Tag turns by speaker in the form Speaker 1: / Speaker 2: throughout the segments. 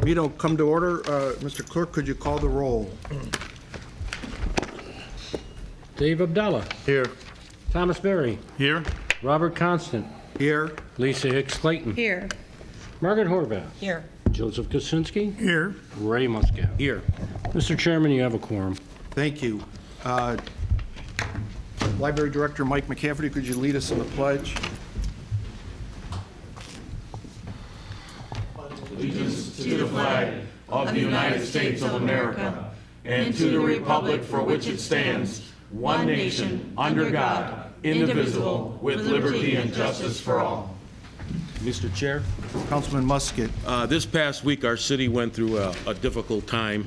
Speaker 1: Meeting will come to order. Mr. Clerk, could you call the roll?
Speaker 2: Dave Abdallah.
Speaker 3: Here.
Speaker 2: Thomas Berry.
Speaker 3: Here.
Speaker 2: Robert Constant.
Speaker 1: Here.
Speaker 2: Lisa Hicks Clayton.
Speaker 4: Here.
Speaker 2: Margaret Horvath.
Speaker 4: Here.
Speaker 2: Joseph Kosinski.
Speaker 3: Here.
Speaker 2: Ray Muscat.
Speaker 1: Here.
Speaker 2: Mr. Chairman, you have a quorum.
Speaker 1: Thank you. Library Director Mike McCafferty, could you lead us in the pledge?
Speaker 5: Allegiance to the flag of the United States of America and to the republic for which it stands, one nation, under God, indivisible, with liberty and justice for all.
Speaker 6: Mr. Chair,
Speaker 1: Councilman Muscat.
Speaker 6: this past week our city went through a difficult time,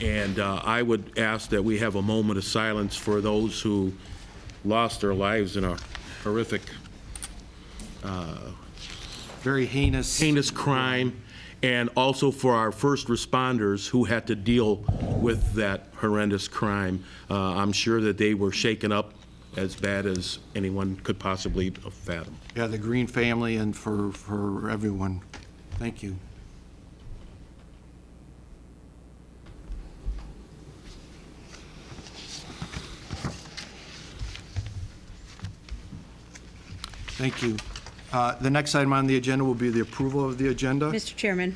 Speaker 6: and I would ask that we have a moment of silence for those who lost their lives in a horrific,
Speaker 1: Very heinous
Speaker 6: crime, and also for our first responders who had to deal with that horrendous crime. I'm sure that they were shaken up as bad as anyone could possibly fathom.
Speaker 1: Yeah, the Green family and for everyone. Thank you. Thank you. The next item on the agenda will be the approval of the agenda.
Speaker 4: Mr. Chairman,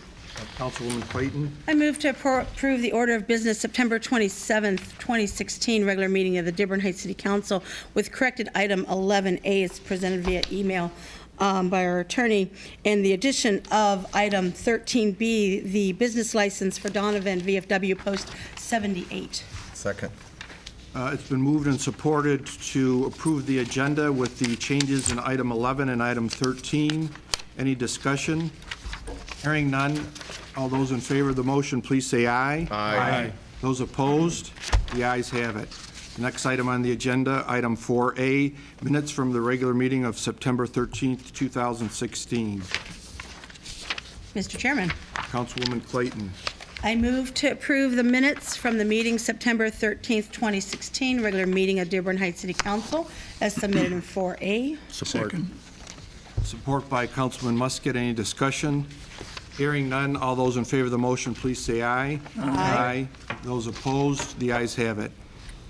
Speaker 1: Councilwoman Clayton.
Speaker 4: I move to approve the order of business September 27th, 2016, regular meeting of the Dearborn Heights City Council with corrected item 11A as presented via email by our attorney, and the addition of item 13B, the business license for Donovan VFW Post 78.
Speaker 3: Second.
Speaker 1: It's been moved and supported to approve the agenda with the changes in item 11 and item 13. Any discussion? Hearing none, all those in favor of the motion, please say aye.
Speaker 3: Aye.
Speaker 1: Those opposed? The ayes have it. The next item on the agenda, item 4A, minutes from the regular meeting of September 13th, 2016.
Speaker 4: Mr. Chairman,
Speaker 1: Councilwoman Clayton.
Speaker 4: I move to approve the minutes from the meeting September 13th, 2016, regular meeting of Dearborn Heights City Council as submitted in 4A.
Speaker 6: Support.
Speaker 1: Support by Councilman Muscat. Any discussion? Hearing none, all those in favor of the motion, please say aye. Aye. Those opposed? The ayes have it.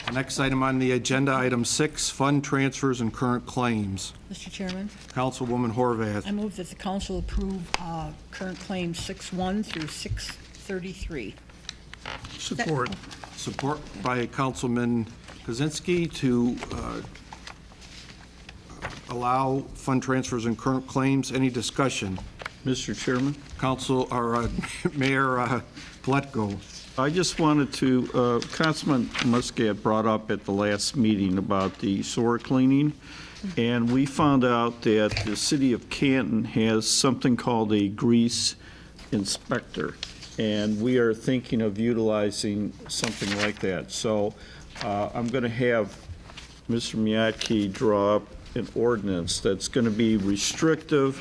Speaker 1: The next item on the agenda, item 6, fund transfers and current claims.
Speaker 7: Mr. Chairman,
Speaker 1: Councilwoman Horvath.
Speaker 7: I move that the council approve current claims 6-1 through 6-33.
Speaker 3: Support.
Speaker 1: Support by Councilman Kozinski to allow fund transfers and current claims. Any discussion?
Speaker 8: Mr. Chairman,
Speaker 1: Mayor Pletko.
Speaker 8: I just wanted to, Councilman Muscat brought up at the last meeting about the sewer cleaning, and we found out that the city of Canton has something called a grease inspector, and we are thinking of utilizing something like that. So I'm going to have Mr. Miyake draw up an ordinance that's going to be restrictive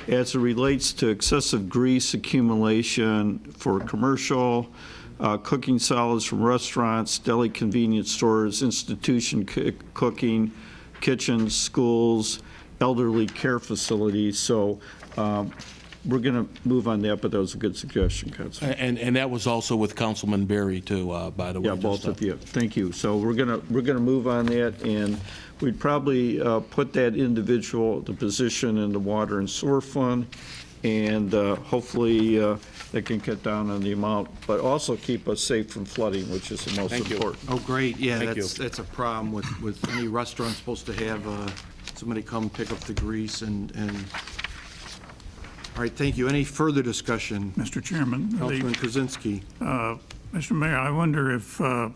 Speaker 8: as it relates to excessive grease accumulation for commercial, cooking solids from restaurants, deli convenience stores, institution cooking, kitchens, schools, elderly care facilities. So we're going to move on that, but that was a good suggestion, Councilman.
Speaker 6: And that was also with Councilman Berry too, by the way.
Speaker 8: Yeah, both of you. Thank you. So we're gonna move on that, and we'd probably put that individual, the position in the water and sewer fund, and hopefully they can cut down on the amount, but also keep us safe from flooding, which is the most important.
Speaker 1: Oh, great. Yeah,
Speaker 6: Thank you.
Speaker 1: that's a problem with any restaurant supposed to have somebody come pick up the grease and all right, thank you. Any further discussion?
Speaker 3: Mr. Chairman.
Speaker 1: Councilman Kozinski.
Speaker 3: Mr. Mayor, I wonder if the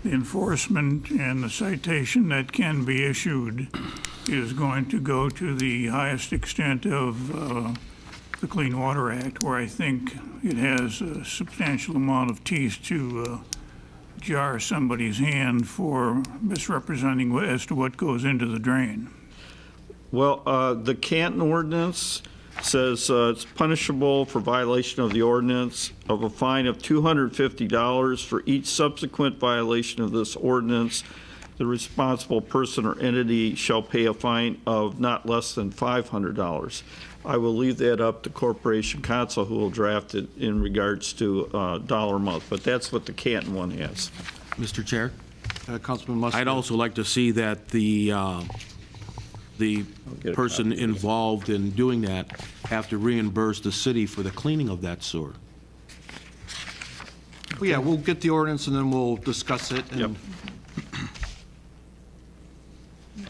Speaker 3: enforcement and the citation that can be issued is going to go to the highest extent of the Clean Water Act, where I think it has a substantial amount of teeth to jar somebody's hand for misrepresenting as to what goes into the drain.
Speaker 8: Well, the Canton ordinance says it's punishable for violation of the ordinance of a fine of $250 for each subsequent violation of this ordinance. the responsible person or entity shall pay a fine of not less than $500. I will leave that up to Corporation Counsel, who will draft it in regards to dollar amount, but that's what the Canton one has.
Speaker 6: Mr. Chair?
Speaker 1: Councilman Muscat.
Speaker 6: I'd also like to see that the
Speaker 8: get a
Speaker 6: person
Speaker 8: copy.
Speaker 6: involved in doing that have to reimburse the city for the cleaning of that sewer.
Speaker 1: Well, yeah, we'll get the ordinance and then we'll discuss it.
Speaker 8: Yep.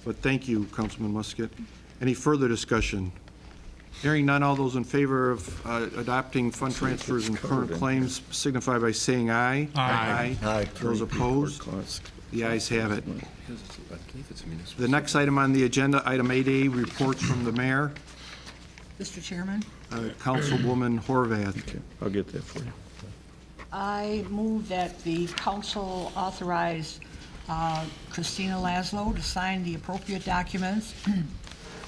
Speaker 1: But thank you, Councilman Muscat. Any further discussion? Hearing none, all those in favor of adopting fund transfers and current claims signify by saying aye. Aye. Those opposed? The ayes have it. The next item on the agenda, item 8A, reports from the mayor.
Speaker 7: Mr. Chairman,
Speaker 1: Councilwoman Horvath.
Speaker 8: Okay, I'll get that for you.
Speaker 7: I move that the council authorize Christina Laszlo to sign the appropriate documents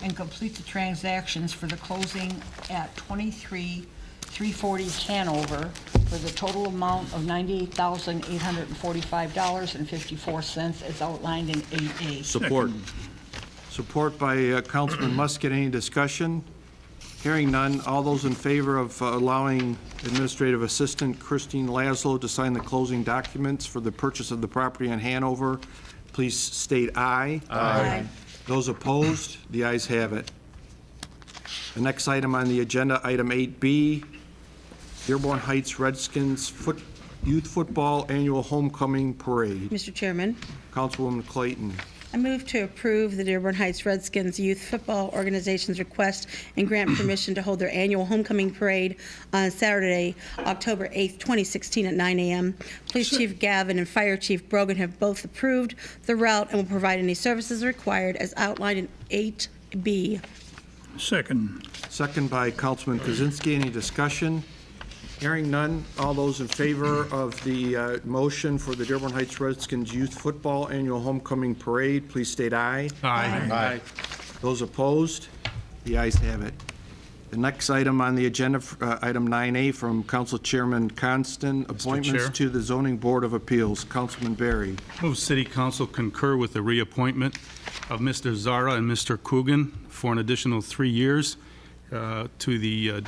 Speaker 7: and complete the transactions for the closing at 23,340 Hanover for the total amount of $98,845.54 as outlined in 8A.
Speaker 6: Support.
Speaker 1: Support by Councilman Muscat. Any discussion? Hearing none, all those in favor of allowing Administrative Assistant Christine Laszlo to sign the closing documents for the purchase of the property on Hanover, please state aye.
Speaker 4: Aye.
Speaker 1: Those opposed, the ayes have it. The next item on the agenda, item 8B, Dearborn Heights Redskins Youth Football Annual Homecoming Parade.
Speaker 4: Mr. Chairman,
Speaker 1: Councilwoman Clayton.
Speaker 4: I move to approve the Dearborn Heights Redskins Youth Football Organization's request and grant permission to hold their annual homecoming parade on Saturday, October 8th, 2016 at 9 a.m. Police Chief Gavin and Fire Chief Brogan have both approved the route and will provide any services required as outlined in 8B.
Speaker 3: Second.
Speaker 1: Second by Councilman Kozinski. Any discussion? Hearing none, all those in favor of the motion for the Dearborn Heights Redskins Youth Football Annual Homecoming Parade, please state aye.
Speaker 3: Aye.
Speaker 1: Those opposed? The ayes have it. The next item on the agenda, item 9A, from Council Chairman Constant, appointments
Speaker 9: Chair.
Speaker 1: to the Zoning Board of Appeals. Councilman Berry.
Speaker 9: Move City Council concur with the reappointment of Mr. Zara and Mr. Coogan for an additional 3 years to the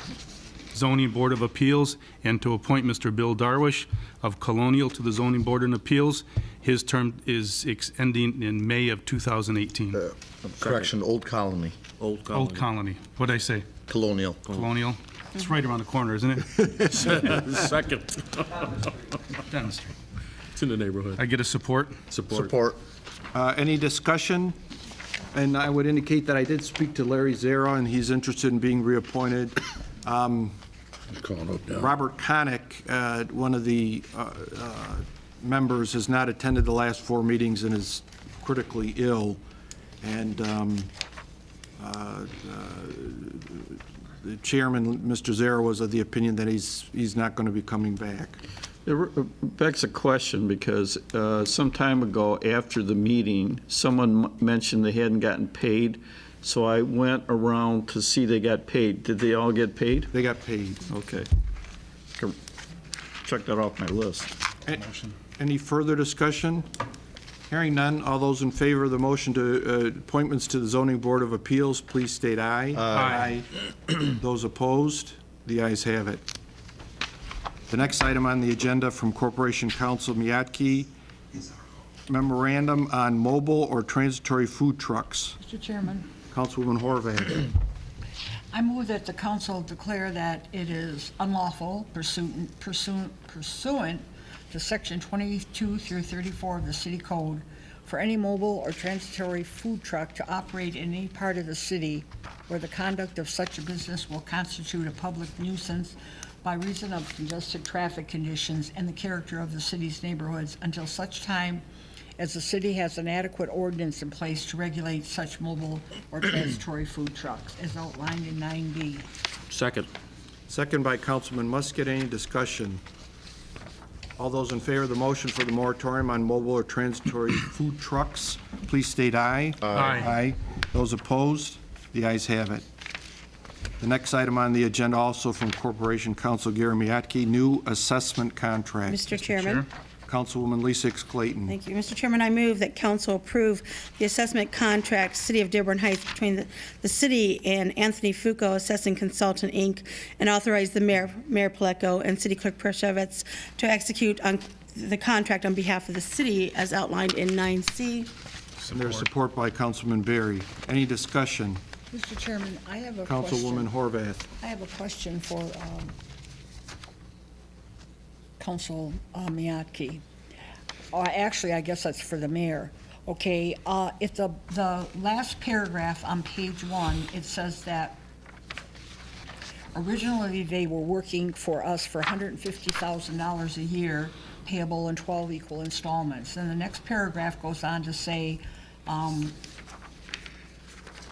Speaker 9: Zoning Board of Appeals, and to appoint Mr. Bill Darwish of Colonial to the Zoning Board of Appeals. His term is ending in May of 2018.
Speaker 10: Correction, Old Colony,
Speaker 6: Old Colony.
Speaker 9: Old Colony. What'd I say?
Speaker 10: Colonial.
Speaker 9: Colonial? It's right around the corner, isn't it?
Speaker 6: Second.
Speaker 9: Down the street.
Speaker 6: It's in the neighborhood.
Speaker 9: I get a support?
Speaker 10: Support.
Speaker 1: Any discussion? And I would indicate that I did speak to Larry Zara, and he's interested in being reappointed. Robert Connick, one of the members, has not attended the last 4 meetings and is critically ill. And the chairman, Mr. Zara, was of the opinion that he's not going to be coming back.
Speaker 8: It begs a question, because some time ago after the meeting, someone mentioned they hadn't gotten paid, so I went around to see they got paid. Did they all get paid?
Speaker 1: They got paid.
Speaker 8: Okay. Check that off my list.
Speaker 1: Any further discussion? Hearing none, all those in favor of the motion to appointments to the Zoning Board of Appeals, please state aye. Aye. Those opposed, the ayes have it. The next item on the agenda from Corporation Counsel Miyake, memorandum on mobile or transitory food trucks.
Speaker 7: Mr. Chairman,
Speaker 1: Councilwoman Horvath.
Speaker 7: I move that the council declare that it is unlawful pursuant to Section 22 through 34 of the City Code for any mobile or transitory food truck to operate in any part of the city where the conduct of such a business will constitute a public nuisance by reason of congested traffic conditions and the character of the city's neighborhoods until such time as the city has an adequate ordinance in place to regulate such mobile or transitory food trucks, as outlined in 9B.
Speaker 6: Second.
Speaker 1: Second by Councilman Muscat. Any discussion? All those in favor of the motion for the moratorium on mobile or transitory food trucks, please state aye. Aye. Those opposed? The ayes have it. The next item on the agenda, also from Corporation Counsel Gary Miyake, new assessment contract.
Speaker 4: Mr. Chairman,
Speaker 1: Councilwoman Lisa Clayton.
Speaker 4: Thank you. Mr. Chairman, I move that council approve the assessment contract, City of Dearborn Heights, between the city and Anthony Fuqua Assessing Consultant, Inc., and authorize the Mayor Pleco, and City Clerk Prashevitz to execute on the contract on behalf of the city as outlined in 9C.
Speaker 1: And there's support by Councilman Berry. Any discussion?
Speaker 7: Mr. Chairman, I have a question.
Speaker 1: Councilwoman Horvath.
Speaker 7: I have a question for Council Miyake. Actually, I guess that's for the mayor. Okay, if the last paragraph on page 1, it says that originally they were working for us for $150,000 a year, payable in 12 equal installments. Then the next paragraph goes on to say,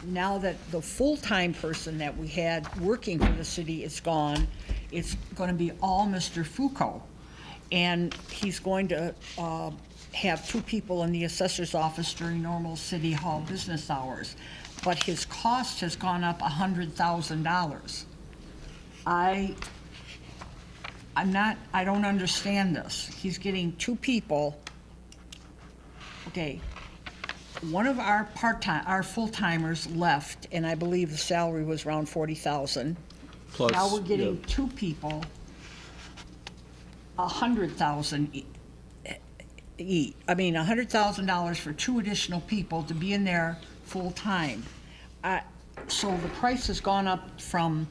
Speaker 7: now that the full-time person that we had working for the city is gone, it's going to be all Mr. Fuqua. And he's going to have 2 people in the assessor's office during normal city hall business hours. But his cost has gone up $100,000. I don't understand this. He's getting 2 people. Okay, one of our full-timers left, and I believe the salary was around $40,000.
Speaker 8: Plus,
Speaker 7: Now we're getting
Speaker 8: yeah.
Speaker 7: 2 people, $100,000 each. I mean, $100,000 for 2 additional people to be in there full-time. So the price has gone up from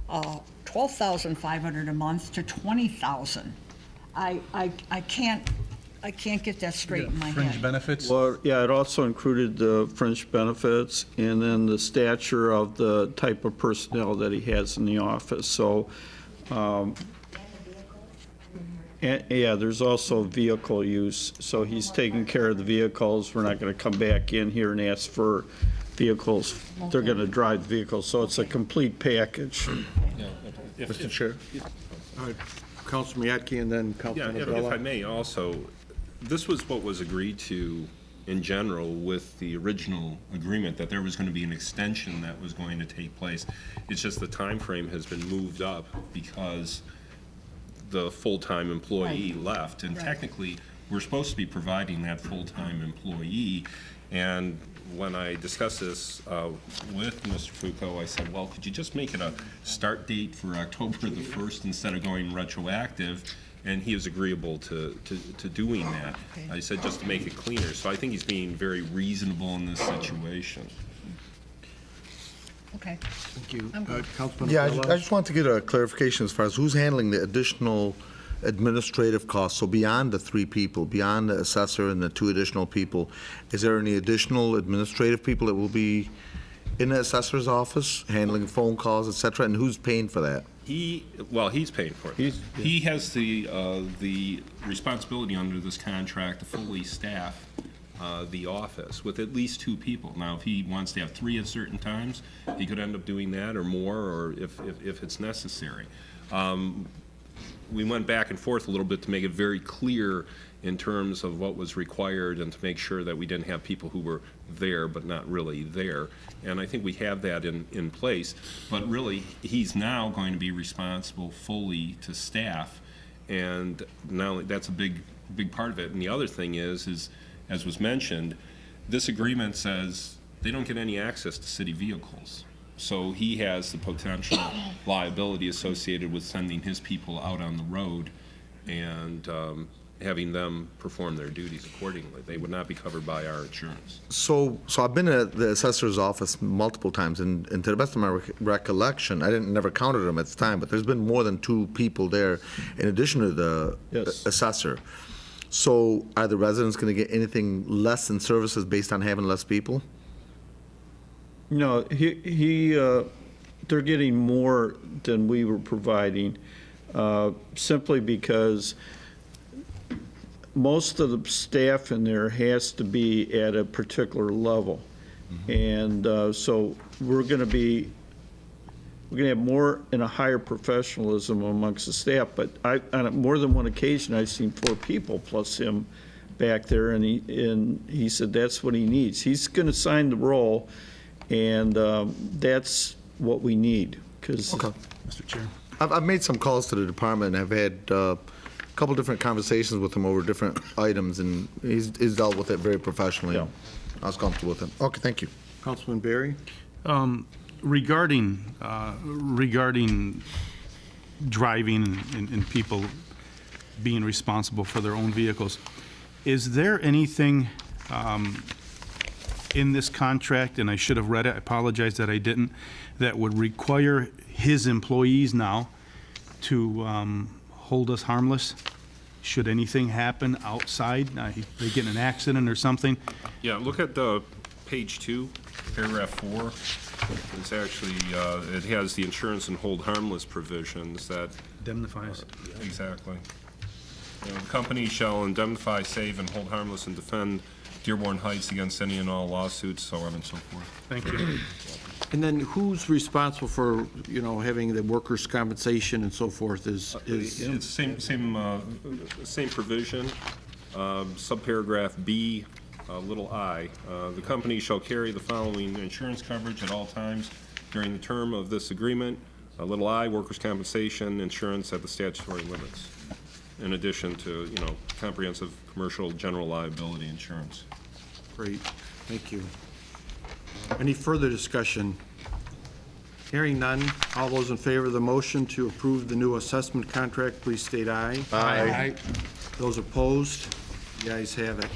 Speaker 7: $12,500 a month to $20,000. I can't get that straight in my head.
Speaker 9: Fringe benefits?
Speaker 8: Well, yeah, it also included the fringe benefits and then the stature of the type of personnel that he has in the office. So, and, yeah, there's also vehicle use. So he's taking care of the vehicles. We're not going to come back in here and ask for vehicles. They're going to drive the vehicles. So it's a complete package.
Speaker 10: Mr. Chair?
Speaker 1: All right, Councilman Miyake and then
Speaker 11: Yeah,
Speaker 1: Councilman
Speaker 11: if
Speaker 1: Abdullah.
Speaker 11: I may also, this was what was agreed to in general with the original agreement, that there was going to be an extension that was going to take place. It's just the time frame has been moved up because the full-time employee left. And technically, we're supposed to be providing that full-time employee. And when I discussed this with Mr. Fuqua, I said, well, could you just make it a start date for October the 1st instead of going retroactive? And he was agreeable to doing that. I said just to make it cleaner. So I think he's being very reasonable in this situation.
Speaker 7: Okay.
Speaker 1: Thank you. Councilman
Speaker 10: Yeah,
Speaker 1: Abdullah.
Speaker 10: I just want to get a clarification as far as who's handling the additional administrative costs. So beyond the 3 people, beyond the assessor and the 2 additional people, is there any additional administrative people that will be in the assessor's office handling phone calls, et cetera? And who's paying for that?
Speaker 11: He's paying for it. He has the responsibility under this contract to fully staff the office with at least 2 people. Now, if he wants to have 3 at certain times, he could end up doing that or more, or if it's necessary. We went back and forth a little bit to make it very clear in terms of what was required and to make sure that we didn't have people who were there but not really there. And I think we have that in place. But really, he's now going to be responsible fully to staff. And not only, that's a big part of it. And the other thing is as was mentioned, this agreement says they don't get any access to city vehicles. So he has the potential liability associated with sending his people out on the road and having them perform their duties accordingly. They would not be covered by our insurance.
Speaker 10: So I've been at the assessor's office multiple times, and to the best of my recollection, I never counted them at the time, but there's been more than 2 people there in addition to the assessor. So are the residents going to get anything less in services based on having less people?
Speaker 8: No, they're getting more than we were providing, simply because most of the staff in there has to be at a particular level. And so we're going to have more and a higher professionalism amongst the staff. But on more than one occasion, I've seen 4 people plus him back there, and he said that's what he needs. He's going to sign the roll, and that's what we need. Because
Speaker 10: Okay.
Speaker 9: Mr. Chair.
Speaker 10: I've made some calls to the department, and I've had couple different conversations with him over different items, and he's dealt with it very professionally.
Speaker 8: Yeah.
Speaker 10: I was comfortable with him. Okay, thank you.
Speaker 1: Councilman Berry?
Speaker 9: Regarding driving and people being responsible for their own vehicles, is there anything in this contract, and I should have read it, I apologize that I didn't, that would require his employees now to hold us harmless? Should anything happen outside, they get in an accident or something?
Speaker 11: Yeah, look at page 2, paragraph 4. It's actually, it has the insurance and hold harmless provisions that.
Speaker 9: Indemnifies.
Speaker 11: Exactly. The company shall indemnify, save, and hold harmless and defend Dearborn Heights against any and all lawsuits, so on and so forth.
Speaker 9: Thank you.
Speaker 1: And then who's responsible for, having the workers' compensation and so forth is?
Speaker 11: It's same provision, subparagraph B, little I. The company shall carry the following insurance coverage at all times during the term of this agreement. Little I, workers' compensation insurance at the statutory limits, in addition to, comprehensive commercial general liability insurance.
Speaker 1: Great, thank you. Any further discussion? Hearing none, all those in favor of the motion to approve the new assessment contract, please state aye.
Speaker 10: Aye.
Speaker 1: Those opposed? The ayes have it.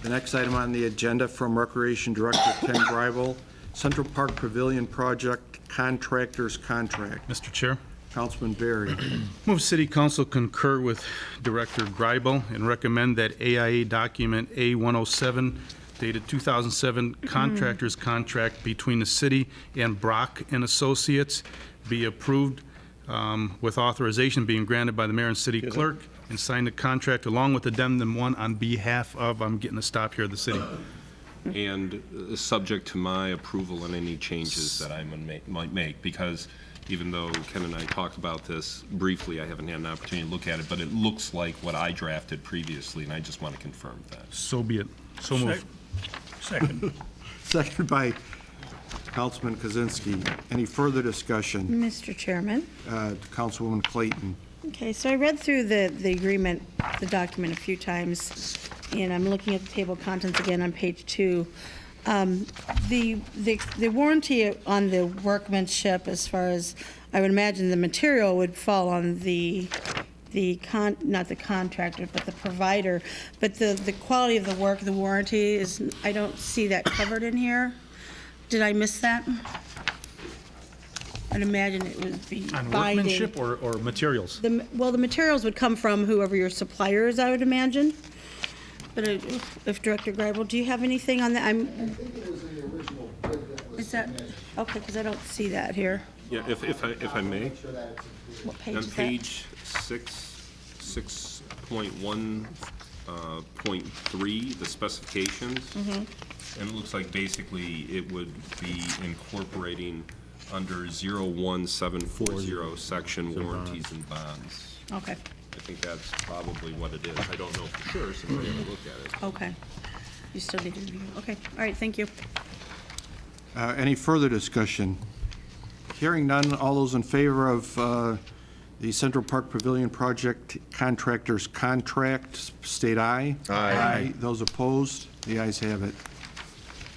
Speaker 1: The next item on the agenda from Recreation Director Ken Greibel, Central Park Pavilion Project Contractors Contract.
Speaker 9: Mr. Chair.
Speaker 1: Councilman Berry.
Speaker 9: Move City Council concur with Director Greibel and recommend that AIA document A-107 dated 2007 contractors contract between the city and Brock and Associates be approved with authorization being granted by the mayor and city clerk, and sign the contract along with addendum 1 on behalf of, I'm getting a stop here, the city.
Speaker 11: And subject to my approval and any changes that I might make, because even though Ken and I talked about this briefly, I haven't had an opportunity to look at it, but it looks like what I drafted previously, and I just want to confirm that.
Speaker 9: So be it. So move.
Speaker 3: Second.
Speaker 1: Second by Councilman Kozinski. Any further discussion?
Speaker 4: Mr. Chairman.
Speaker 1: Councilwoman Clayton.
Speaker 4: Okay, so I read through the agreement, the document a few times, and I'm looking at the table of contents again on page 2. The warranty on the workmanship, as far as I would imagine the material would fall on not the contractor, but the provider. But the quality of the work, the warranty is, I don't see that covered in here. Did I miss that? I'd imagine it would be
Speaker 9: On
Speaker 4: binding.
Speaker 9: workmanship or materials?
Speaker 4: Well, the materials would come from whoever your supplier is, I would imagine. But if Director Greibel, do you have anything on that?
Speaker 12: I think it was in the original bid that was.
Speaker 4: Is that, okay, because I don't see that here.
Speaker 11: Yeah, if I may.
Speaker 4: What page
Speaker 11: On
Speaker 4: is that?
Speaker 11: page 6.1.3, the specifications, and it looks like basically it would be incorporating under 01740, section warranties and bonds.
Speaker 4: Okay,
Speaker 11: I think that's probably what it is. I don't know for sure, since I haven't looked at it.
Speaker 4: okay. You still need to review. Okay, all right, thank you.
Speaker 1: Any further discussion? Hearing none, all those in favor of the Central Park Pavilion Project Contractors Contract, state aye.
Speaker 10: Aye.
Speaker 1: Those opposed? The ayes have it.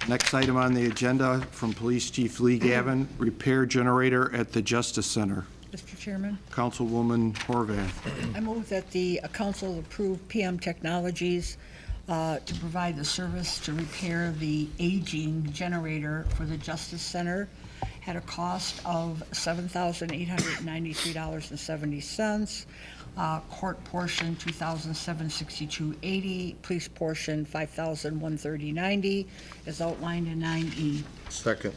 Speaker 1: Next item on the agenda from Police Chief Lee Gavin, repair generator at the Justice Center.
Speaker 7: Mr. Chairman,
Speaker 1: Councilwoman Horvath.
Speaker 7: I move that the council approve PM Technologies to provide the service to repair the aging generator for the Justice Center at a cost of $7,893.70. Court portion $2,762.80, police portion $5,130.90, as outlined in 9E.
Speaker 10: Second.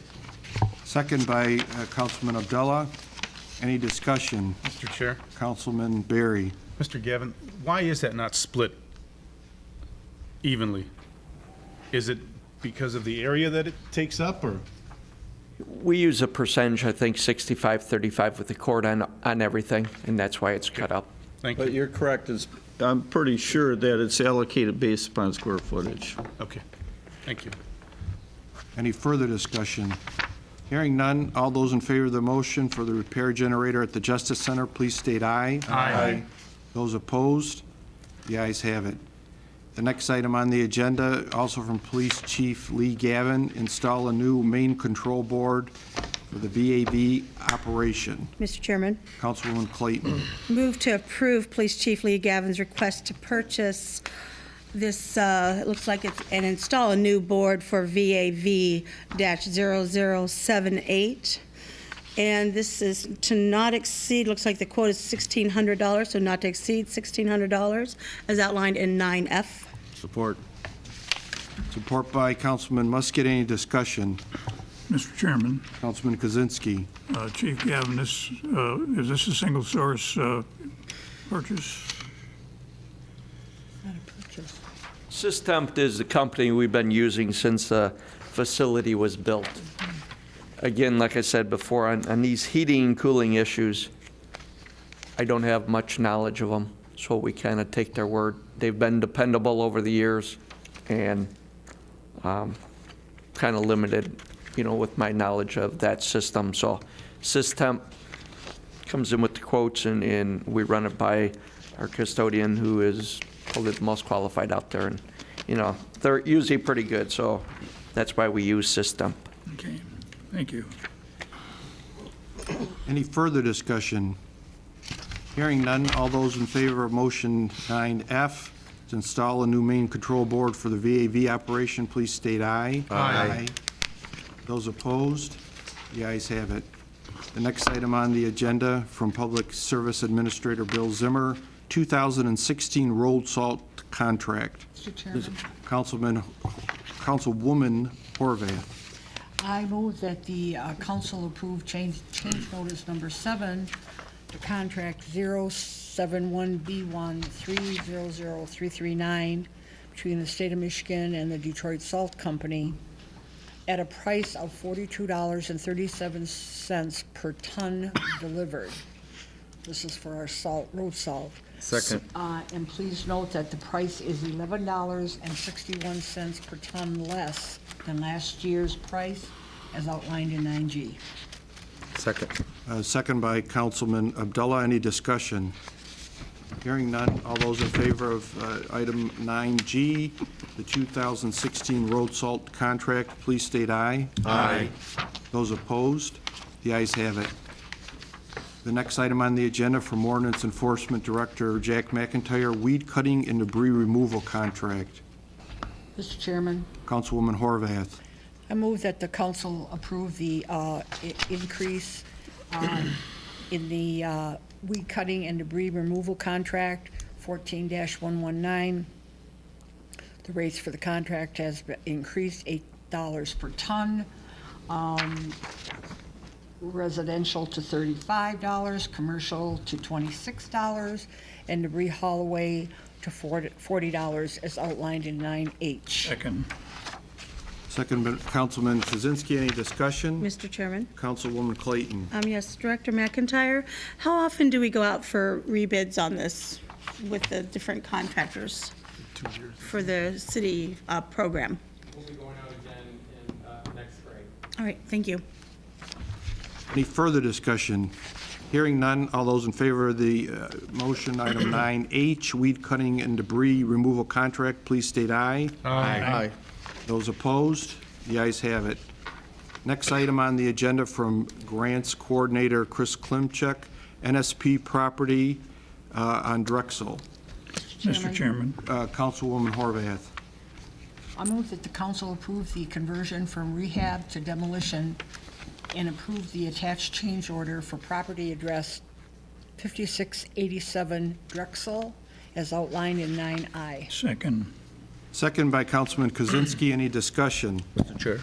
Speaker 1: Second by Councilman Abdullah. Any discussion?
Speaker 9: Mr. Chair.
Speaker 1: Councilman Berry.
Speaker 9: Mr. Gavin, why is that not split evenly? Is it because of the area that it takes up, or?
Speaker 13: We use a percentage, I think 65-35 with the court on everything, and that's why it's cut up.
Speaker 9: Thank you.
Speaker 8: But you're correct, I'm pretty sure that it's allocated based upon square footage.
Speaker 9: Okay, thank you.
Speaker 1: Any further discussion? Hearing none, all those in favor of the motion for the repair generator at the Justice Center, please state aye.
Speaker 9: Aye.
Speaker 1: Those opposed? The ayes have it. The next item on the agenda, also from Police Chief Lee Gavin, install a new main control board for the VAV operation.
Speaker 4: Mr. Chairman,
Speaker 1: Councilwoman Clayton.
Speaker 4: move to approve Police Chief Lee Gavin's request to purchase this, it looks like it's, and install a new board for VAV-0078. And this is to not exceed, looks like the quote is $1,600, so not to exceed $1,600, as outlined in 9F.
Speaker 6: Support.
Speaker 1: Support by Councilman Musket. Any discussion?
Speaker 3: Mr. Chairman,
Speaker 1: Councilman Kozinski.
Speaker 3: Chief Gavin, is this a single source purchase?
Speaker 7: Not a purchase.
Speaker 13: Systemp is the company we've been using since the facility was built. Again, like I said before, on these heating and cooling issues, I don't have much knowledge of them, so we kind of take their word. They've been dependable over the years, and kind of limited, with my knowledge of that system. So Systemp comes in with the quotes, and we run it by our custodian, who is probably the most qualified out there. And, they're usually pretty good, so that's why we use Systemp.
Speaker 3: Okay, thank you.
Speaker 1: Any further discussion? Hearing none, all those in favor of motion 9F to install a new main control board for the VAV operation, please state aye.
Speaker 10: Aye.
Speaker 1: Those opposed? The ayes have it. The next item on the agenda from Public Service Administrator Bill Zimmer, 2016 road salt contract.
Speaker 7: Mr. Chairman,
Speaker 1: Councilwoman Horvath.
Speaker 7: I move that the council approve change notice number 7 to contract 071B1300339 between the state of Michigan and the Detroit Salt Company at a price of $42.37 per ton delivered. This is for our road salt.
Speaker 10: Second.
Speaker 7: And please note that the price is $11.61 per ton less than last year's price, as outlined in 9G.
Speaker 10: Second.
Speaker 1: Second by Councilman Abdullah. Any discussion? Hearing none, all those in favor of item 9G, the 2016 road salt contract, please state aye.
Speaker 10: Aye.
Speaker 1: Those opposed? The ayes have it. The next item on the agenda from Ordinance Enforcement Director Jack McIntyre, weed cutting and debris removal contract.
Speaker 7: Mr. Chairman,
Speaker 1: Councilwoman Horvath.
Speaker 7: I move that the council approve the increase in the weed cutting and debris removal contract, 14-119. The rates for the contract has been increased $8 per ton. Residential to $35, commercial to $26, and debris haul away to $40 as outlined in 9H.
Speaker 3: Second.
Speaker 1: Second by Councilman Kozinski. Any discussion?
Speaker 4: Mr. Chairman?
Speaker 1: Councilwoman Clayton.
Speaker 4: Yes, Director McIntyre, how often do we go out for rebids on this with the different contractors for the city program?
Speaker 14: We'll be going out again in next spring.
Speaker 4: All right, thank you.
Speaker 1: Any further discussion? Hearing none, all those in favor of the motion, item 9H, weed cutting and debris removal contract, please state aye.
Speaker 10: Aye.
Speaker 1: Those opposed? The ayes have it. Next item on the agenda from Grants Coordinator Chris Klimchuk, NSP property on Drexel.
Speaker 3: Mr. Chairman,
Speaker 1: Councilwoman Horvath.
Speaker 7: I move that the council approve the conversion from rehab to demolition and approve the attached change order for property address 5687 Drexel as outlined in 9I.
Speaker 3: second.
Speaker 1: Second by Councilman Kozinski. Any discussion?
Speaker 10: Mr. Chair.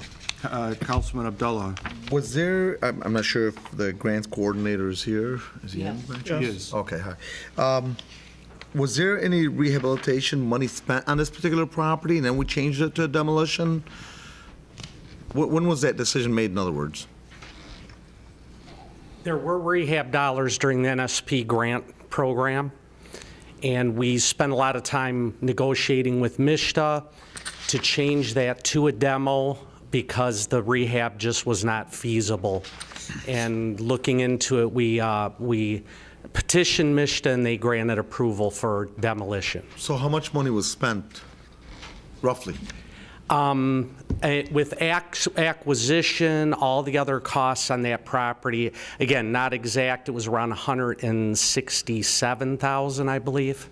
Speaker 1: Councilman Abdullah.
Speaker 10: Was there, I'm not sure if the grants coordinator is here. Is he in?
Speaker 7: Yes.
Speaker 10: by
Speaker 1: He
Speaker 10: chance?
Speaker 1: is.
Speaker 10: Okay, hi. Was there any rehabilitation money spent on this particular property and then we changed it to demolition? When was that decision made, in other words?
Speaker 14: There were rehab dollars during the NSP grant program, and we spent a lot of time negotiating with MISHTA to change that to a demo because the rehab just was not feasible. And looking into it, we petitioned MISTA, and they granted approval for demolition.
Speaker 10: So how much money was spent, roughly?
Speaker 14: With acquisition, all the other costs on that property, again, not exact, it was around $167,000, I believe,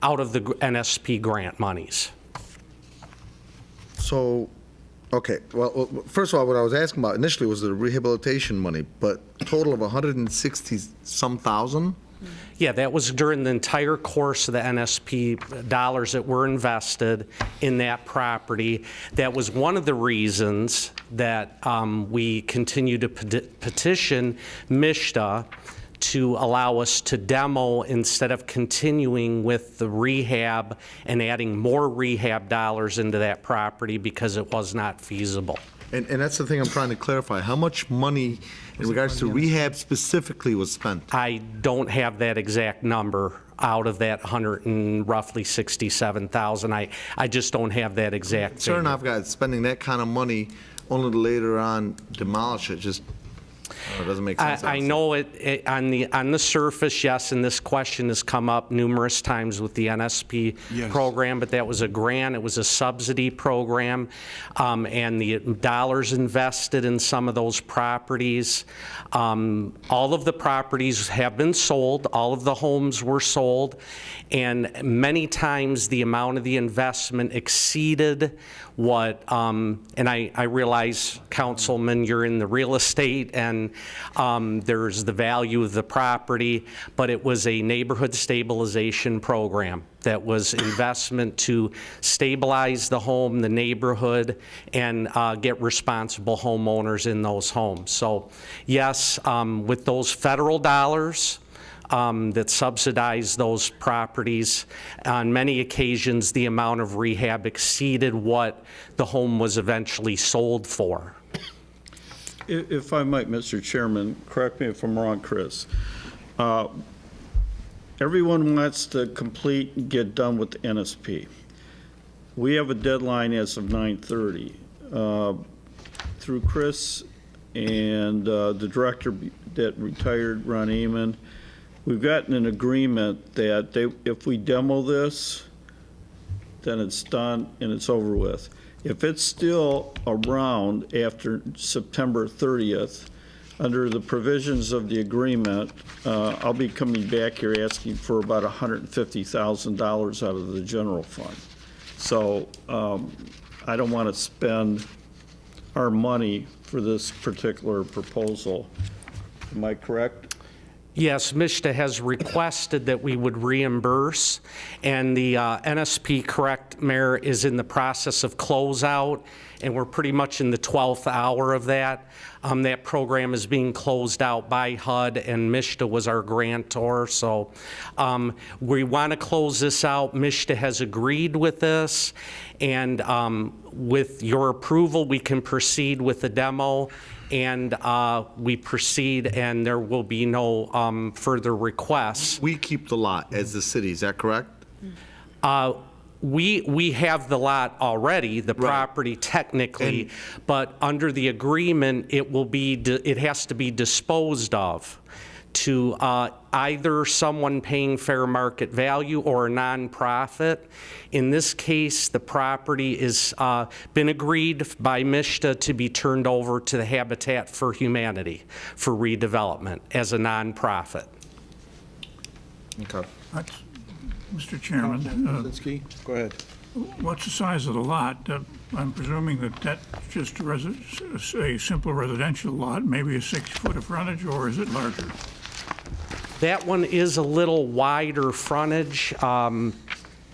Speaker 14: out of the NSP grant monies.
Speaker 10: So, okay, well, first of all, what I was asking about initially was the rehabilitation money, but total of 160-some thousand?
Speaker 14: Yeah, that was during the entire course of the NSP dollars that were invested in that property. That was one of the reasons that we continue to petition MISTA to allow us to demo instead of continuing with the rehab and adding more rehab dollars into that property because it was not feasible.
Speaker 10: And that's the thing I'm trying to clarify. How much money in regards to rehab specifically was spent?
Speaker 14: I don't have that exact number out of that roughly 67,000. I just don't have that exact figure.
Speaker 10: Sure enough, guys, spending that kind of money only to later on demolish it, just it doesn't make sense.
Speaker 14: I know it on the surface, yes, and this question has come up numerous times with the NSP program, but that was a grant, it was a subsidy program, and the dollars invested in some of those properties. All of the properties have been sold, all of the homes were sold, and many times the amount of the investment exceeded what, and I realize, Councilman, you're in the real estate and there's the value of the property, but it was a neighborhood stabilization program that was investment to stabilize the home, the neighborhood, and get responsible homeowners in those homes. So yes, with those federal dollars, that subsidize those properties. On many occasions, the amount of rehab exceeded what the home was eventually sold for.
Speaker 8: If I might, Mr. Chairman, correct me if I'm wrong, Chris. Everyone wants to complete and get done with the NSP. We have a deadline as of 9:30. Through Chris and the director that retired, Ron Amon, we've gotten an agreement that if we demo this, then it's done and it's over with. If it's still around after September 30th, under the provisions of the agreement, I'll be coming back here asking for about $150,000 out of the general fund. So I don't want to spend our money for this particular proposal. Am I correct?
Speaker 14: Yes, MISTA has requested that we would reimburse, and the NSP, correct, Mayor, is in the process of closeout, and we're pretty much in the 12th hour of that. That program is being closed out by HUD, and MISTA was our grantor, so we want to close this out. MISTA has agreed with this, and with your approval, we can proceed with the demo, and we proceed, and there will be no further requests.
Speaker 10: We keep the lot as the city, is that correct?
Speaker 14: We have the lot already, the property technically, but under the agreement, it has to be disposed of to either someone paying fair market value or a nonprofit. In this case, the property is been agreed by MISTA to be turned over to the Habitat for Humanity for redevelopment as a nonprofit.
Speaker 10: Okay.
Speaker 3: Mr. Chairman,
Speaker 1: go ahead.
Speaker 3: What's the size of the lot? I'm presuming that that's just a simple residential lot, maybe a 6-foot of frontage, or is it larger?
Speaker 14: That one is a little wider frontage.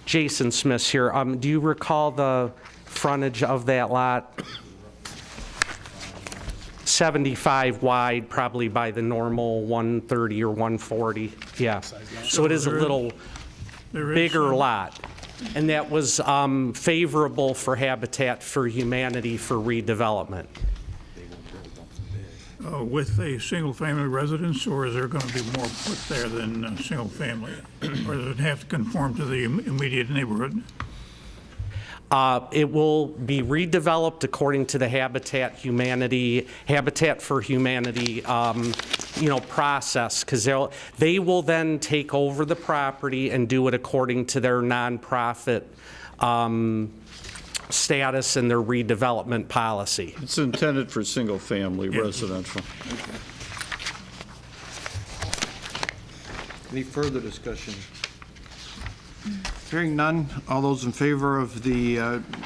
Speaker 14: Jason Smith's here. Do you recall the frontage of that lot? 75 wide, probably by the normal 130 or 140. Yeah. So it is a little bigger lot. And that was favorable for Habitat for Humanity for redevelopment.
Speaker 3: With a single-family residence, or is there going to be more put there than single-family? Or does it have to conform to the immediate neighborhood?
Speaker 14: It will be redeveloped according to the Habitat for Humanity, process, because they will then take over the property and do it according to their nonprofit status and their redevelopment policy.
Speaker 8: It's intended for single-family residential.
Speaker 1: Any further discussion? Hearing none, all those in favor of the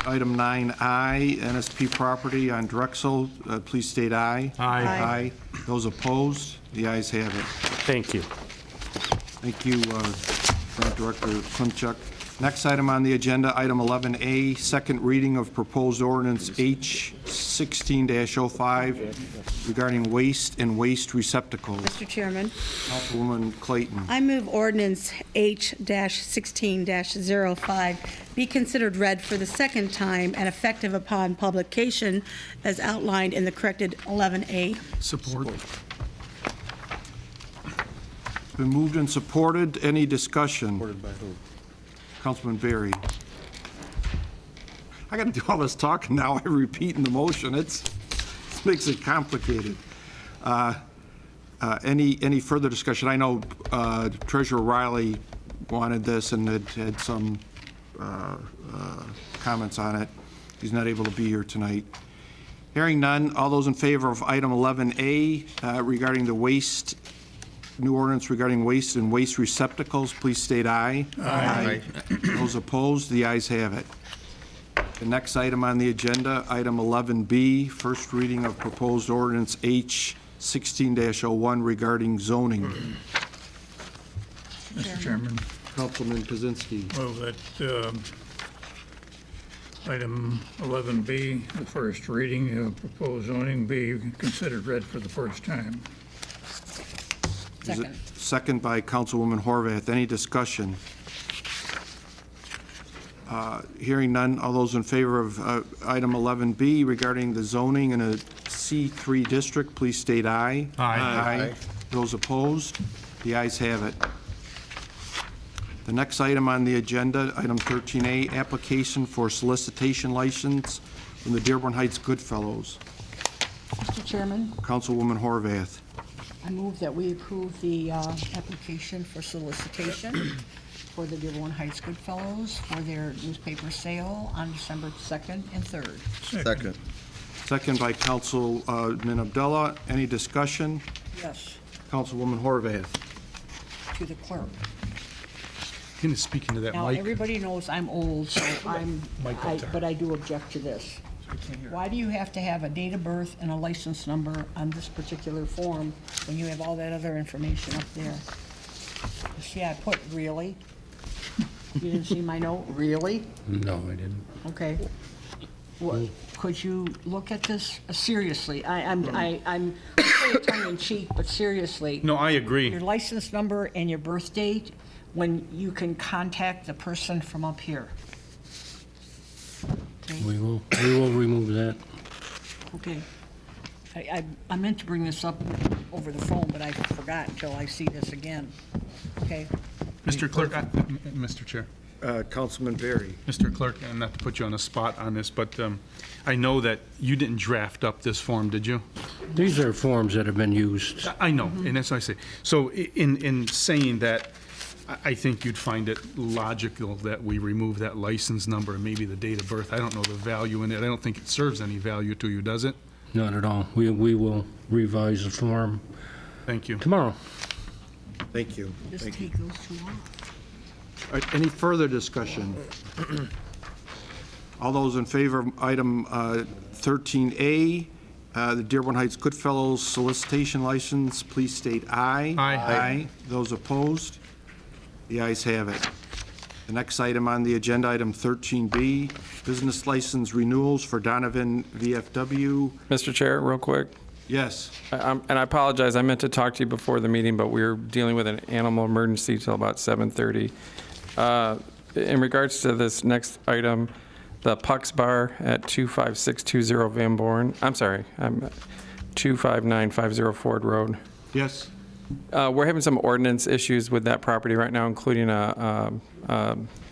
Speaker 1: item 9I, NSP property on Drexel, please state aye.
Speaker 9: Aye.
Speaker 1: Aye. Those opposed, the ayes have it.
Speaker 14: Thank you.
Speaker 1: Thank you, Grant Director Klimchuk. Next item on the agenda, item 11A, second reading of proposed ordinance H 16-05 regarding waste and waste receptacles.
Speaker 4: Mr. Chairman,
Speaker 1: Councilwoman Clayton.
Speaker 4: I move ordinance H-16-05 be considered read for the second time and effective upon publication as outlined in the corrected 11A.
Speaker 9: Support.
Speaker 1: Been moved and supported. Any discussion? Supported by who? Councilman Berry. I got to do all this talking now. I repeat in the motion. It makes it complicated. Any further discussion? I know Treasurer Riley wanted this and had some comments on it. He's not able to be here tonight. Hearing none, all those in favor of item 11A regarding the waste, new ordinance regarding waste and waste receptacles, please state aye. Aye. Those opposed, the ayes have it. The next item on the agenda, item 11B, first reading of proposed ordinance H 16-01 regarding zoning.
Speaker 3: Mr. Chairman,
Speaker 1: Councilman Kozinski.
Speaker 3: move that item 11B, the first reading of proposed zoning, be considered read for the first time.
Speaker 7: Second.
Speaker 1: Second by Councilwoman Horvath. Any discussion? Hearing none, all those in favor of item 11B regarding the zoning in a C3 district, please state aye.
Speaker 9: Aye.
Speaker 1: Those opposed? The ayes have it. The next item on the agenda, item 13A, application for solicitation license from the Dearborn Heights Goodfellows.
Speaker 7: Mr. Chairman,
Speaker 1: Councilwoman Horvath.
Speaker 7: I move that we approve the application for solicitation for the Dearborn Heights Goodfellows for their newspaper sale on December 2nd and 3rd.
Speaker 10: Second.
Speaker 1: Second by Councilman Abdullah. Any discussion?
Speaker 7: Yes,
Speaker 1: Councilwoman Horvath.
Speaker 7: to the clerk.
Speaker 9: Can you speak into that
Speaker 7: Now,
Speaker 9: mic?
Speaker 7: everybody knows I'm old, so but I do object to this. Why do you have to have a date of birth and a license number on this particular form when you have all that other information up there? You see, I put really. You didn't see my note? Really?
Speaker 2: No, I didn't.
Speaker 7: Okay. What, could you look at this seriously? I'm saying tongue in cheek, but seriously.
Speaker 9: No, I agree.
Speaker 7: Your license number and your birth date when you can contact the person from up here. Okay?
Speaker 2: We will remove that.
Speaker 7: Okay. I meant to bring this up over the phone, but I forgot until I see this again. Okay?
Speaker 9: Mr. Clerk, Mr. Chair.
Speaker 1: Councilman Berry.
Speaker 9: Mr. Clerk, and not to put you on the spot on this, but I know that you didn't draft up this form, did you?
Speaker 2: These are forms that have been used.
Speaker 9: I know, and that's what I say. So in saying that, I think you'd find it logical that we remove that license number and maybe the date of birth. I don't know the value in it. I don't think it serves any value to you, does it?
Speaker 2: Not at all. We will revise the form
Speaker 9: Thank you.
Speaker 2: tomorrow.
Speaker 1: Thank you.
Speaker 7: Just
Speaker 1: Thank you.
Speaker 7: take those two off.
Speaker 1: All right, any further discussion? All those in favor of item 13A, the Dearborn Heights Goodfellows solicitation license, please state aye.
Speaker 9: Aye.
Speaker 1: Aye. Those opposed? The ayes have it. The next item on the agenda, item 13B, business license renewals for Donovan VFW.
Speaker 15: Mr. Chair, real quick,
Speaker 1: Yes.
Speaker 15: and I apologize, I meant to talk to you before the meeting, but we were dealing with an animal emergency till about 7:30. In regards to this next item, the Pucks Bar at 25620 Van Born, I'm sorry, 25950 Ford Road.
Speaker 1: Yes.
Speaker 15: We're having some ordinance issues with that property right now, including a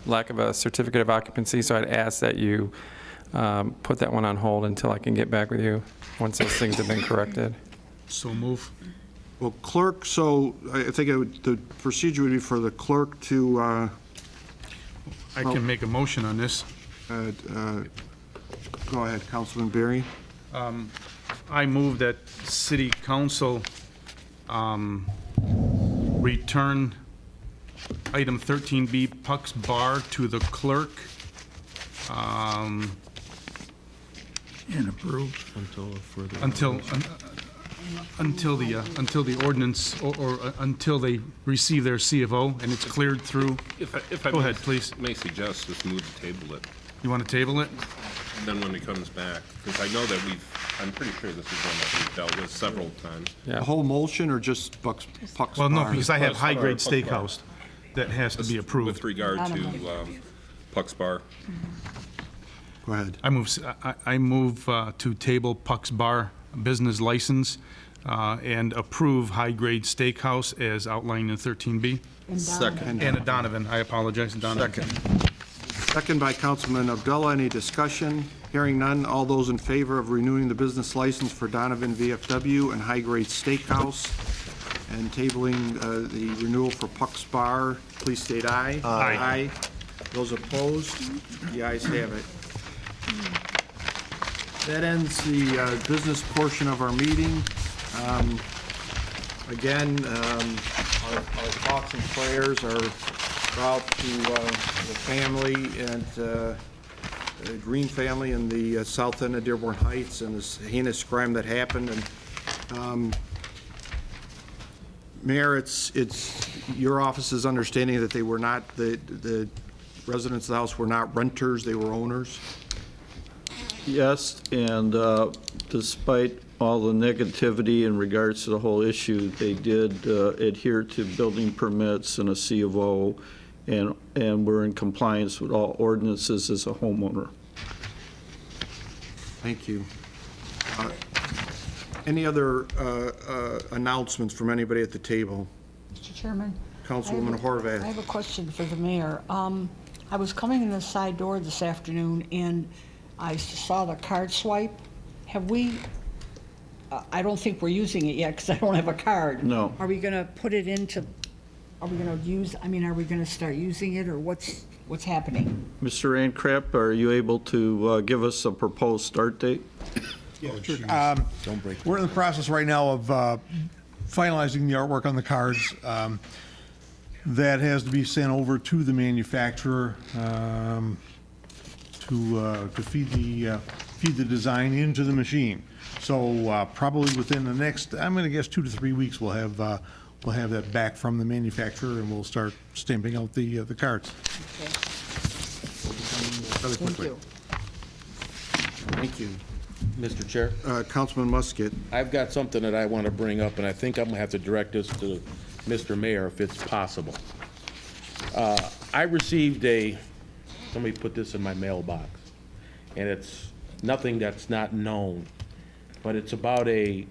Speaker 15: lack of a certificate of occupancy, so I'd ask that you put that one on hold until I can get back with you once those things have been corrected.
Speaker 9: So move.
Speaker 1: Well, clerk, so I think the procedure would be for the clerk to,
Speaker 9: I can make a motion on this.
Speaker 1: go ahead, Councilman Berry.
Speaker 9: I move that city council return item 13B Puck's Bar to the clerk.
Speaker 3: And approve.
Speaker 9: Until the ordinance, or until they receive their C of O and it's cleared through.
Speaker 11: If I
Speaker 9: Go
Speaker 11: may-
Speaker 9: ahead, please.
Speaker 11: May suggest just move to table it,
Speaker 9: You want to table it?
Speaker 11: and then when it comes back, because I know that I'm pretty sure this is one that we've dealt with several times.
Speaker 1: The whole motion or just Puck's
Speaker 9: Well, no,
Speaker 1: Bar?
Speaker 9: because I have
Speaker 11: Puck's Bar,
Speaker 9: high-grade
Speaker 11: Puck's Bar.
Speaker 9: steakhouse that has to be approved.
Speaker 11: With regard to Puck's Bar.
Speaker 1: Go ahead.
Speaker 9: I move to table Puck's Bar business license and approve high-grade steakhouse as outlined in 13B.
Speaker 10: Second.
Speaker 9: And Donovan, I apologize, Donovan.
Speaker 10: Second.
Speaker 1: Second by Councilman Abdullah. Any discussion? Hearing none. All those in favor of renewing the business license for Donovan VFW and High Grade Steakhouse and tabling the renewal for Puck's Bar, please state aye.
Speaker 9: Aye.
Speaker 1: Those opposed? The ayes have it. That ends the business portion of our meeting. Again, our thoughts and prayers are out to the family and the Green family in the south end of Dearborn Heights and this heinous crime that happened. And Mayor, it's your office's understanding that they were not, the residents of the house were not renters, they were owners?
Speaker 8: Yes, and despite all the negativity in regards to the whole issue, they did adhere to building permits and a C of O, and were in compliance with all ordinances as a homeowner.
Speaker 1: Thank you. Any other announcements from anybody at the table?
Speaker 7: Mr. Chairman?
Speaker 1: Councilwoman Horvath.
Speaker 7: I have a question for the mayor. I was coming in the side door this afternoon, and I saw the card swipe. Have we, I don't think we're using it yet because I don't have a card.
Speaker 8: No.
Speaker 7: Are we going to put it into, are we going to use, I mean, are we going to start using it, or what's happening?
Speaker 8: Mr. Ancrap, are you able to give us a proposed start date?
Speaker 12: Yeah, sure. We're in the process right now of finalizing the artwork on the cards. That has to be sent over to the manufacturer to feed the design into the machine. So probably within the next, I'm going to guess 2 to 3 weeks, we'll have that back from the manufacturer, and we'll start stamping out the cards.
Speaker 1: Rather quickly.
Speaker 7: Thank you.
Speaker 1: Thank you.
Speaker 6: Mr. Chair,
Speaker 1: Councilman Musket.
Speaker 6: I've got something that I want to bring up, and I think I'm going to have to direct this to Mr. Mayor if it's possible. I received somebody put this in my mailbox, and it's nothing that's not known, but it's about a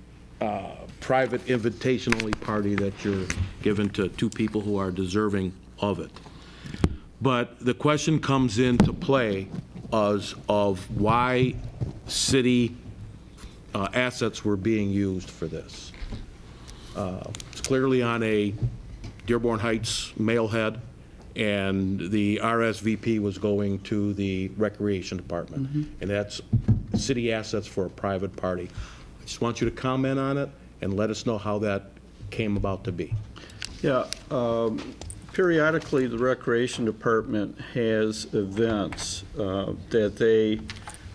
Speaker 6: private invitation-only party that you're given to 2 people who are deserving of it. But the question comes into play of why city assets were being used for this. It's clearly on a Dearborn Heights mailhead, and the RSVP was going to the Recreation Department. And that's city assets for a private party. I just want you to comment on it and let us know how that came about to be.
Speaker 8: Yeah, periodically, the Recreation Department has events that they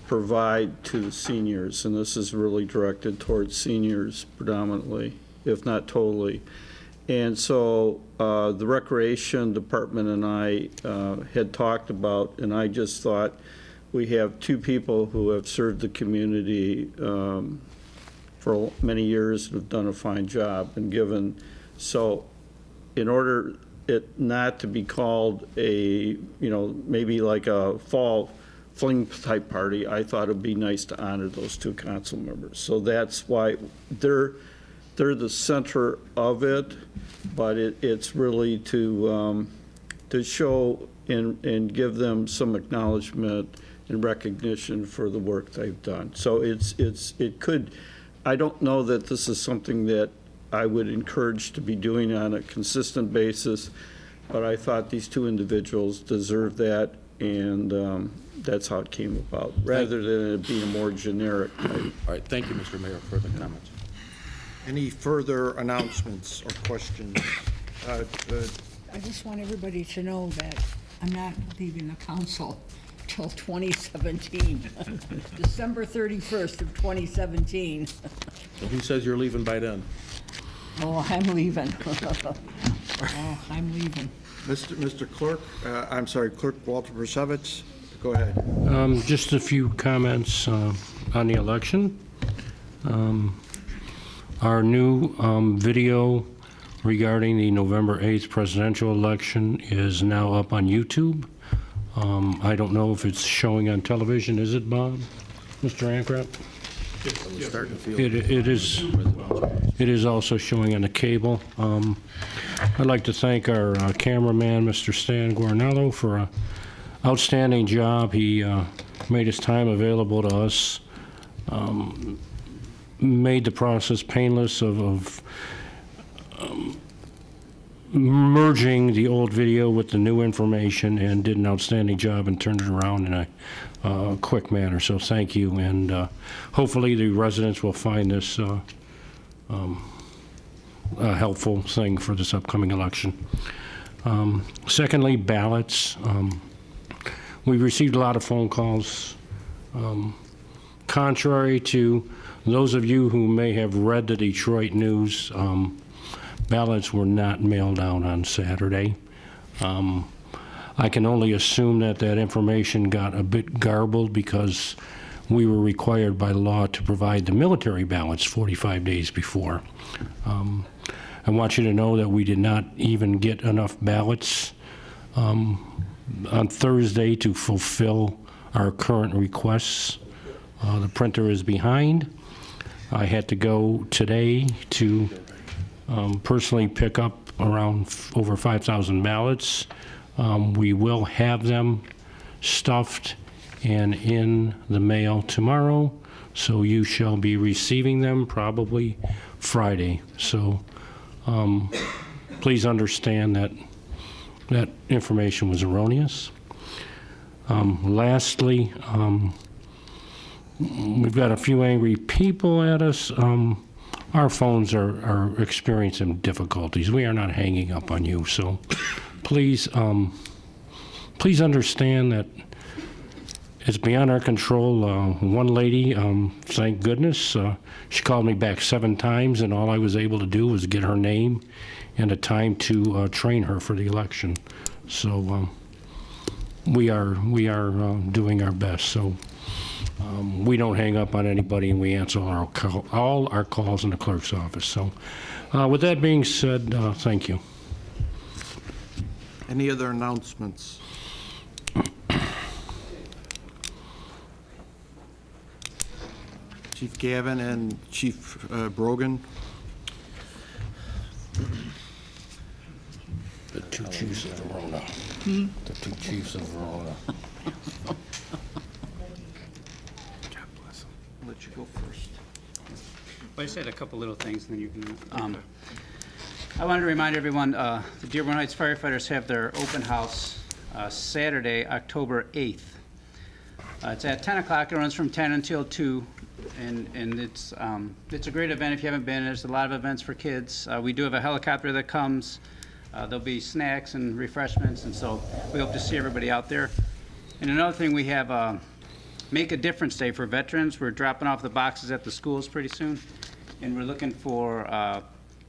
Speaker 8: provide to the seniors, and this is really directed towards seniors predominantly, if not totally. And so the Recreation Department and I had talked about, and I just thought, we have 2 people who have served the community for many years and have done a fine job and given. So in order it not to be called a, maybe like a fall fling type party, I thought it'd be nice to honor those 2 council members. So that's why they're the center of it, but it's really to show and give them some acknowledgement and recognition for the work they've done. So it could, I don't know that this is something that I would encourage to be doing on a consistent basis, but I thought these two individuals deserve that, and that's how it came about, rather than it being a more generic type.
Speaker 6: All right, thank you, Mr. Mayor, for the comments.
Speaker 1: Any further announcements or questions?
Speaker 7: I just want everybody to know that I'm not leaving the council till 2017, December 31st of 2017.
Speaker 6: So who says you're leaving by then?
Speaker 7: Oh, I'm leaving. Oh, I'm leaving.
Speaker 1: Mr. Clerk, I'm sorry, Clerk Walter Persevitz, go ahead.
Speaker 2: Just a few comments on the election. Our new video regarding the November 8th presidential election is now up on YouTube. I don't know if it's showing on television. Is it, Bob? Mr. Ancrop? It is also showing on the cable. I'd like to thank our cameraman, Mr. Stan Guarnello, for an outstanding job. He made his time available to us, made the process painless of merging the old video with the new information, and did an outstanding job and turned it around in a quick manner. So thank you, and hopefully the residents will find this a helpful thing for this upcoming election. Secondly, ballots. We've received a lot of phone calls. Contrary to those of you who may have read the Detroit news, ballots were not mailed out on Saturday. I can only assume that information got a bit garbled because we were required by law to provide the military ballots 45 days before. I want you to know that we did not even get enough ballots on Thursday to fulfill our current requests. The printer is behind. I had to go today to personally pick up around over 5,000 ballots. We will have them stuffed and in the mail tomorrow, so you shall be receiving them probably Friday. So please understand that information was erroneous. Lastly, we've got a few angry people at us. Our phones are experiencing difficulties. We are not hanging up on you, so please understand that it's beyond our control. One lady, thank goodness, she called me back 7 times, and all I was able to do was get her name and a time to train her for the election. So we are doing our best. So we don't hang up on anybody, and we answer all our calls in the clerk's office. So with that being said, thank you.
Speaker 1: Any other announcements? Chief Gavin and Chief Brogan.
Speaker 2: The two chiefs of Verona. The two chiefs of Verona.
Speaker 1: I'll let you go first.
Speaker 16: Well, I just had a couple little things, and then you can. I wanted to remind everyone, the Dearborn Heights firefighters have their open house Saturday, October 8th. It's at 10 o'clock. It runs from 10 until 2, and it's a great event if you haven't been. There's a lot of events for kids. We do have a helicopter that comes. There'll be snacks and refreshments, and so we hope to see everybody out there. And another thing, we have Make a Difference Day for veterans. We're dropping off the boxes at the schools pretty soon, and we're looking for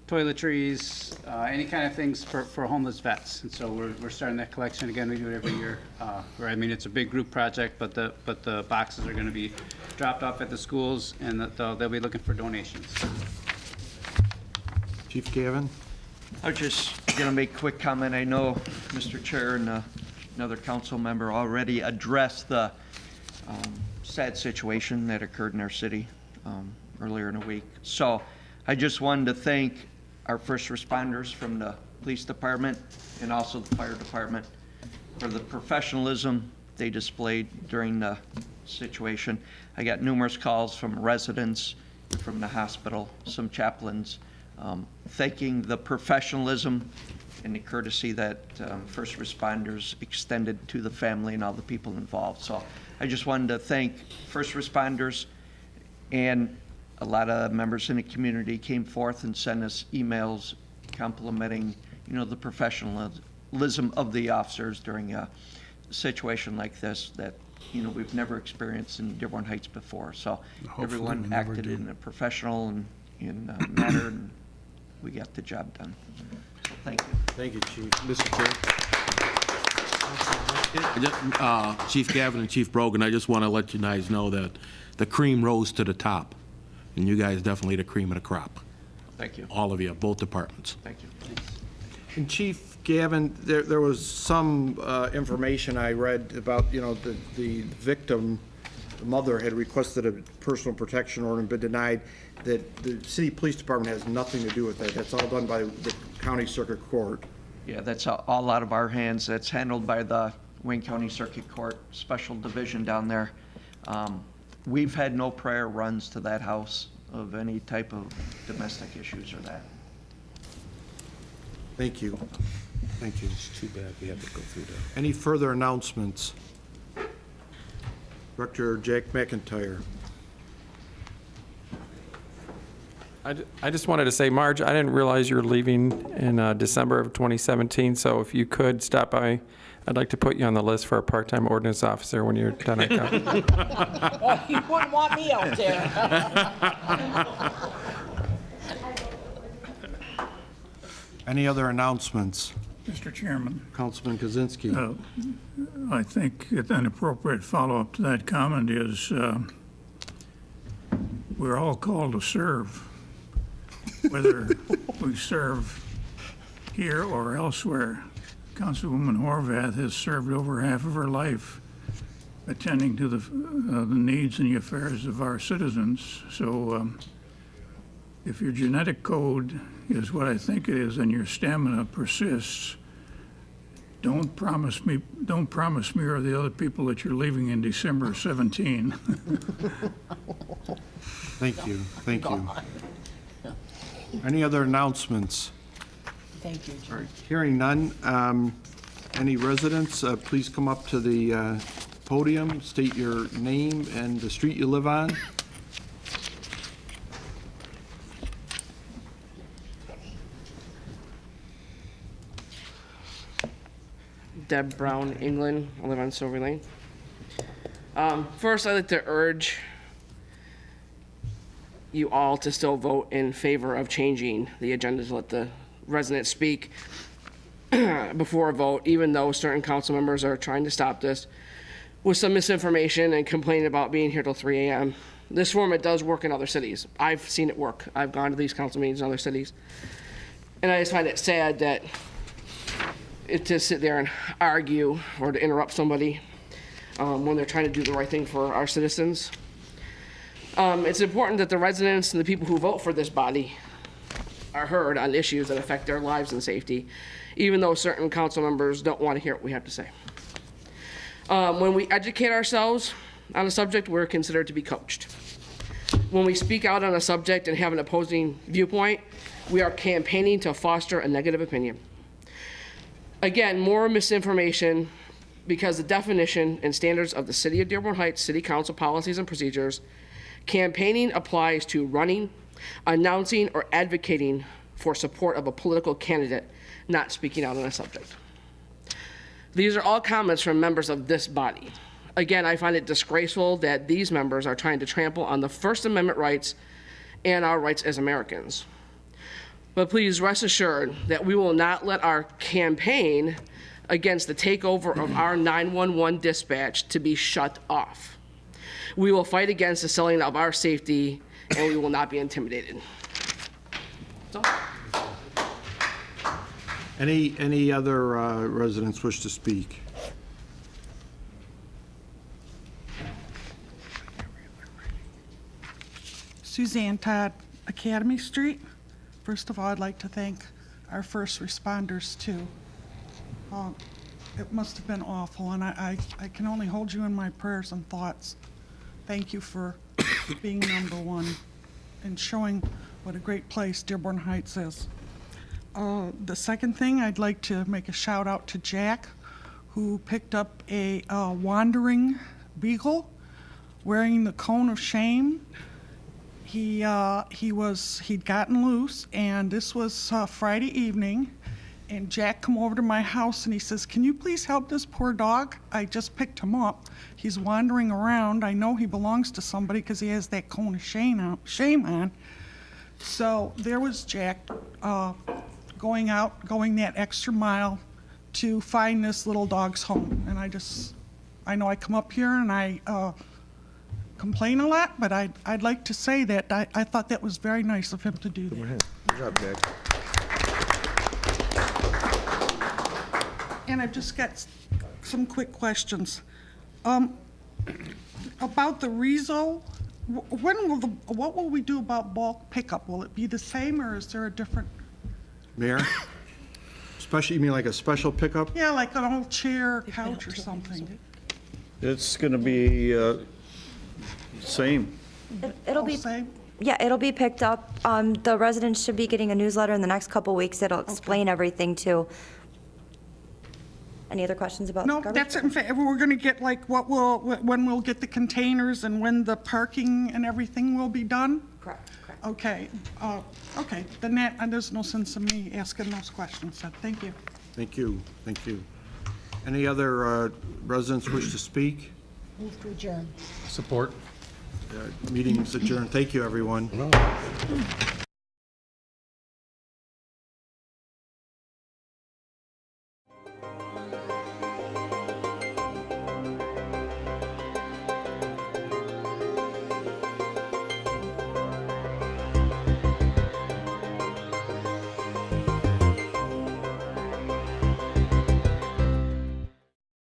Speaker 16: toiletries, any kind of things for homeless vets. And so we're starting that collection again. We do it every year. It's a big group project, but the boxes are going to be dropped off at the schools, and they'll be looking for donations.
Speaker 1: Chief Gavin?
Speaker 17: I was just going to make a quick comment. I know Mr. Chair and another council member already addressed the sad situation that occurred in our city earlier in the week. So I just wanted to thank our first responders from the police department and also the fire department for the professionalism they displayed during the situation. I got numerous calls from residents, from the hospital, some chaplains, thanking the professionalism and the courtesy that first responders extended to the family and all the people involved. So I just wanted to thank first responders, and a lot of members in the community came forth and sent us emails complimenting, the professionalism of the officers during a situation like this that, we've never experienced in Dearborn Heights before. So everyone acted in a professional and manner, and we got the job done. So thank you.
Speaker 1: Thank you, Chief. Mr. Chair.
Speaker 6: Chief Gavin and Chief Brogan, I just want to let you guys know that the cream rose to the top, and you guys definitely the cream of the crop.
Speaker 17: Thank you.
Speaker 6: All of you, both departments.
Speaker 17: Thank you.
Speaker 1: And Chief Gavin, there was some information I read about, the victim, the mother had requested a personal protection order and been denied, that the city police department has nothing to do with that. That's all done by the county circuit court.
Speaker 17: Yeah, that's all out of our hands. That's handled by the Wayne County Circuit Court Special Division down there. We've had no prior runs to that house of any type of domestic issues or that.
Speaker 1: Thank you. Thank you.
Speaker 6: It's too bad we have to go through that.
Speaker 1: Any further announcements? Director Jack McIntyre.
Speaker 15: I just wanted to say, Marge, I didn't realize you were leaving in December of 2017, so if you could stop by, I'd like to put you on the list for a part-time ordinance officer when you're done at county.
Speaker 7: Oh, you wouldn't want me out there.
Speaker 1: Any other announcements?
Speaker 3: Mr. Chairman,
Speaker 1: Councilman Kozinski.
Speaker 3: I think an appropriate follow-up to that comment is we're all called to serve, whether we serve here or elsewhere. Councilwoman Horvath has served over half of her life attending to the needs and the affairs of our citizens. So if your genetic code is what I think it is and your stamina persists, don't promise me or the other people that you're leaving in December 17.
Speaker 1: Thank you. Thank you. Any other announcements?
Speaker 7: Thank you,
Speaker 1: All right, hearing none. Any residents, please come up to the podium, state your name and the street you live on.
Speaker 18: Deb Brown, England. I live on Silver Lane. First, I'd like to urge you all to still vote in favor of changing the agenda to let the residents speak before a vote, even though certain council members are trying to stop this with some misinformation and complaining about being here till 3 a.m. This format does work in other cities. I've seen it work. I've gone to these council meetings in other cities. And I just find it sad that to sit there and argue or to interrupt somebody when they're trying to do the right thing for our citizens. It's important that the residents and the people who vote for this body are heard on issues that affect their lives and safety, even though certain council members don't want to hear what we have to say. When we educate ourselves on a subject, we're considered to be coached. When we speak out on a subject and have an opposing viewpoint, we are campaigning to foster a negative opinion. Again, more misinformation because the definition and standards of the City of Dearborn Heights City Council policies and procedures, campaigning applies to running, announcing, or advocating for support of a political candidate, not speaking out on a subject. These are all comments from members of this body. Again, I find it disgraceful that these members are trying to trample on the First Amendment rights and our rights as Americans. But please rest assured that we will not let our campaign against the takeover of our 911 dispatch to be shut off. We will fight against the selling of our safety, and we will not be intimidated.
Speaker 1: Any other residents wish to speak?
Speaker 19: Suzanne Todd, Academy Street. First of all, I'd like to thank our first responders, too. It must have been awful, and I can only hold you in my prayers and thoughts. Thank you for being number one and showing what a great place Dearborn Heights is. The second thing, I'd like to make a shout out to Jack, who picked up a wandering beagle wearing the cone of shame. He'd gotten loose, and this was Friday evening, and Jack come over to my house and he says, "Can you please help this poor dog? I just picked him up. He's wandering around. I know he belongs to somebody because he has that cone of shame on." So there was Jack going that extra mile to find this little dog's home. And I know I come up here and I complain a lot, but I'd like to say that I thought that was very nice of him to do that.
Speaker 10: Good job, Jack.
Speaker 19: And I've just got some quick questions. About the rezo, what will we do about bulk pickup? Will it be the same, or is there a different?
Speaker 1: Mayor? You mean like a special pickup?
Speaker 19: Yeah, like an old chair, couch, or something.
Speaker 8: It's going to be same.
Speaker 20: It'll be
Speaker 19: same?
Speaker 20: Yeah, it'll be picked up. The residents should be getting a newsletter in the next couple weeks that'll explain everything too. Any other questions about
Speaker 19: No,
Speaker 20: garbage?
Speaker 19: that's it. In fact, we're going to get like when we'll get the containers and when the parking and everything will be done?
Speaker 20: Correct.
Speaker 19: Okay. Okay. Then there's no sense in me asking those questions. So thank you.
Speaker 1: Thank you. Thank you. Any other residents wish to speak?
Speaker 7: Move to adjourn.
Speaker 9: Support.
Speaker 1: Meeting is adjourned. Thank you, everyone.